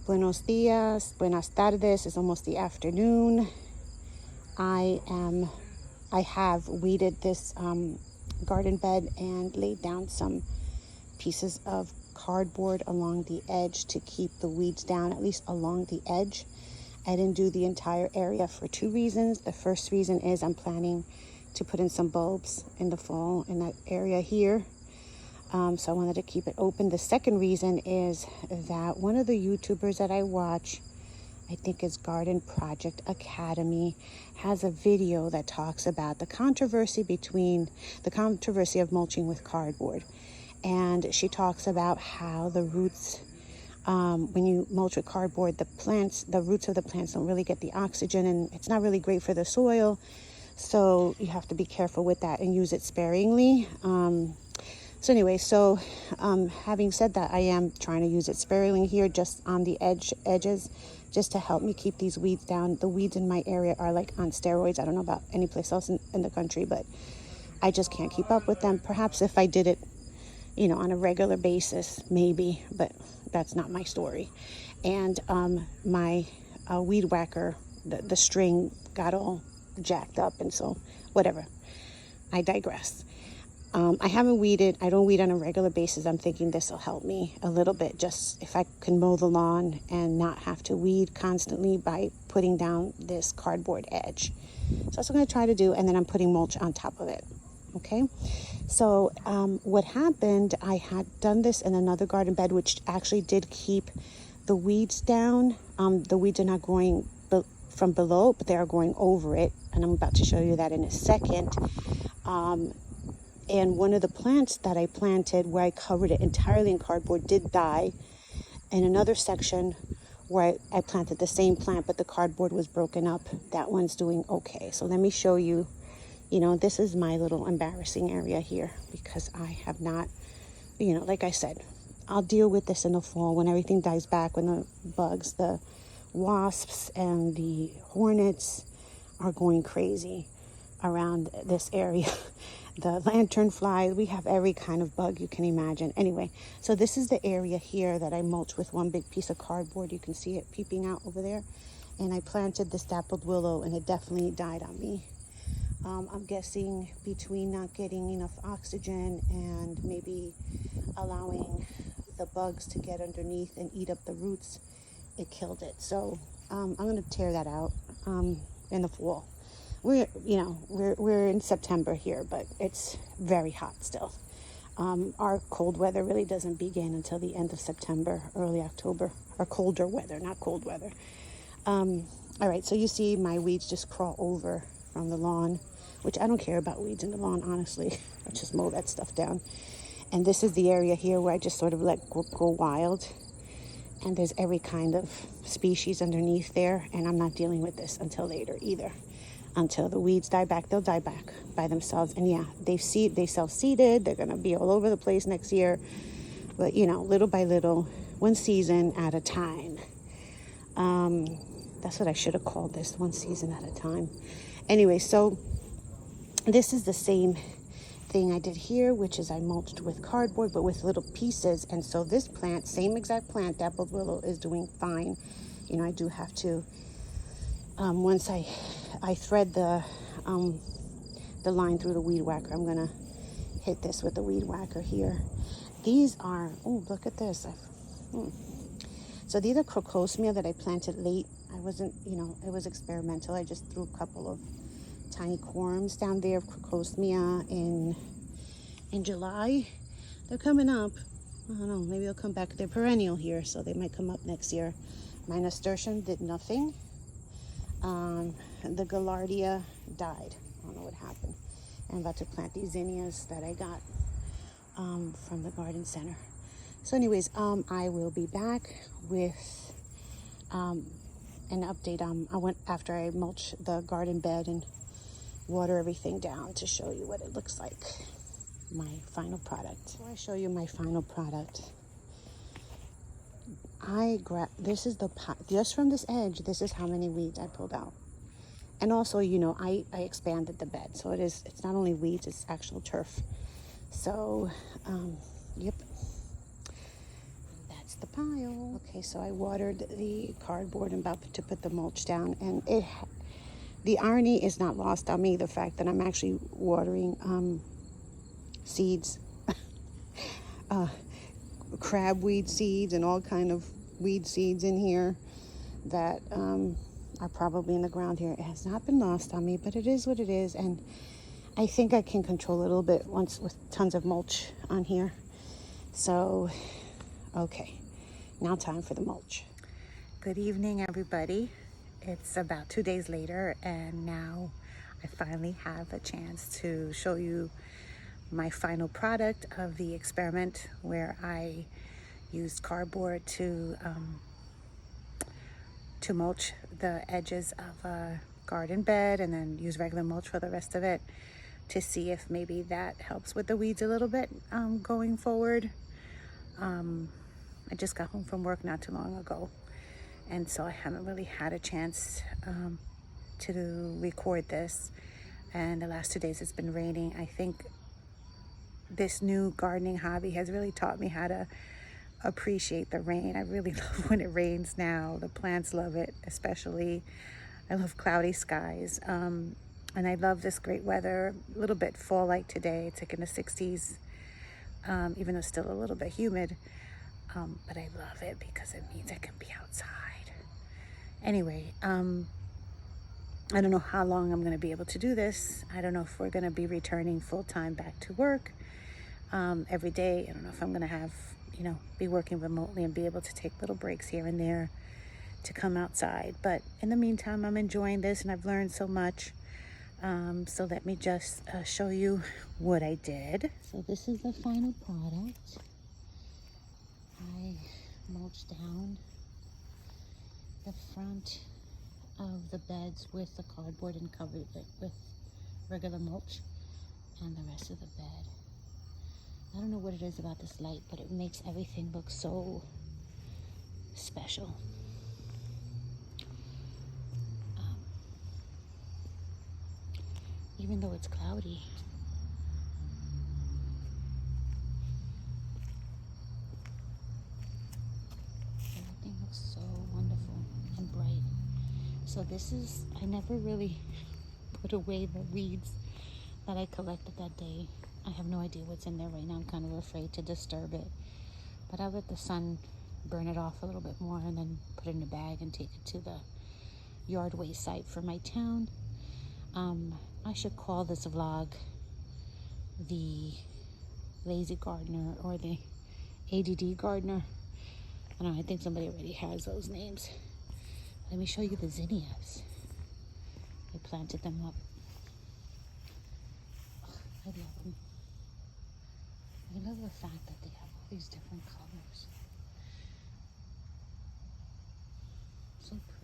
Buenos dias, buenas tardes. It's almost the afternoon. I have weeded this garden bed and laid down some pieces of cardboard along the edge to keep the weeds down, at least along the edge. I didn't do the entire area for two reasons. The first reason is I'm planning to put in some bulbs in the fall in that area here. So I wanted to keep it open. The second reason is that one of the YouTubers that I watch, I think it's Garden Project Academy, has a video that talks about the controversy of mulching with cardboard. And she talks about how the roots, when you mulch with cardboard, the roots of the plants don't really get the oxygen, and it's not really great for the soil. So you have to be careful with that and use it sparingly. Having said that, I am trying to use it sparingly here, just on the edges, just to help me keep these weeds down. The weeds in my area are like on steroids. I don't know about any place else in the country, but I just can't keep up with them. Perhaps if I did it, on a regular basis, maybe, but that's not my story. And my weed whacker, the string got all jacked up, and so whatever. I digress. I haven't weeded. I don't weed on a regular basis. I'm thinking this will help me a little bit, just if I can mow the lawn and not have to weed constantly by putting down this cardboard edge. So that's what I'm going to try to do, and then I'm putting mulch on top of it. Okay, so what happened, I had done this in another garden bed, which actually did keep the weeds down. The weeds are not growing from below, but they are growing over it, and I'm about to show you that in a second. And one of the plants that I planted, where I covered it entirely in cardboard, did die. In another section where I planted the same plant, but the cardboard was broken up, that one's doing okay. So let me show you. This is my little embarrassing area here, because I have not, like I said, I'll deal with this in the fall when everything dies back, when the bugs, the wasps and the hornets are going crazy around this area. The lanternflies, we have every kind of bug you can imagine. Anyway, so this is the area here that I mulched with one big piece of cardboard. You can see it peeping out over there. And I planted this dappled willow, and it definitely died on me. I'm guessing between not getting enough oxygen and maybe allowing the bugs to get underneath and eat up the roots, it killed it. So I'm going to tear that out in the fall. We're in September here, but it's very hot still. Our cold weather really doesn't begin until the end of September, early October, or colder weather, not cold weather. All right, so you see my weeds just crawl over from the lawn, which I don't care about weeds in the lawn, honestly. I just mow that stuff down. And this is the area here where I just sort of let go wild. And there's every kind of species underneath there, and I'm not dealing with this until later either. Until the weeds die back, they'll die back by themselves. And yeah, they self-seeded. They're going to be all over the place next year. But, little by little, one season at a time. That's what I should have called this, one season at a time. Anyway, so this is the same thing I did here, which is I mulched with cardboard, but with little pieces. And so this plant, same exact plant, dappled willow, is doing fine. I do have to, once I thread the line through the weed whacker, I'm gonna hit this with the weed whacker here. These are, oh, look at this. So these are crocosmia that I planted late. I wasn't, it was experimental. I just threw a couple of tiny corms down there of crocosmia in July. They're coming up. I don't know, maybe they'll come back. They're perennial here, so they might come up next year. My nasturtium did nothing. The gaillardia died. I don't know what happened. I'm about to plant these zinnias that I got from the garden center. So anyways, I will be back with an update. I went after I mulch the garden bed and water everything down to show you what it looks like, my final product. Before I show you my final product, this is the pot, just from this edge, this is how many weeds I pulled out. And also, I expanded the bed, so it's not only weeds, it's actual turf. So, yep, that's the pile. Okay, so I watered the cardboard. I'm about to put the mulch down, and the irony is not lost on me, the fact that I'm actually watering seeds, crabweed seeds and all kind of weed seeds in here that are probably in the ground here. It has not been lost on me, but it is what it is, and I think I can control it a little bit once with tons of mulch on here. So, okay, now time for the mulch. Good evening, everybody. It's about 2 days later, and now I finally have a chance to show you my final product of the experiment where I used cardboard to mulch the edges of a garden bed and then use regular mulch for the rest of it to see if maybe that helps with the weeds a little bit going forward. I just got home from work not too long ago, and so I haven't really had a chance to record this, and the last 2 days it's been raining. I think this new gardening hobby has really taught me how to appreciate the rain. I really love when it rains now. The plants love it, especially. I love cloudy skies, and I love this great weather. A little bit fall-like today. It's like in the 60s, even though it's still a little bit humid. But I love it because it means I can be outside. Anyway, I don't know how long I'm going to be able to do this. I don't know if we're going to be returning full-time back to work every day. I don't know if I'm going to have, be working remotely and be able to take little breaks here and there to come outside. But in the meantime, I'm enjoying this and I've learned so much. So let me just show you what I did. So this is the final product. I mulched down the front of the beds with the cardboard and covered it with regular mulch and the rest of the bed. I don't know what it is about this light, but it makes everything look so special. Even though it's cloudy. Everything looks so wonderful and bright. So this is, I never really put away the weeds that I collected that day. I have no idea what's in there right now. I'm kind of afraid to disturb it. But I let the sun burn it off a little bit more and then put it in a bag and take it to the yard waste site for my town. I should call this vlog the lazy gardener or the ADD gardener. I don't know, I think somebody already has those names. Let me show you the zinnias. I planted them up. I love them. I love the fact that they have all these different colors. So pretty.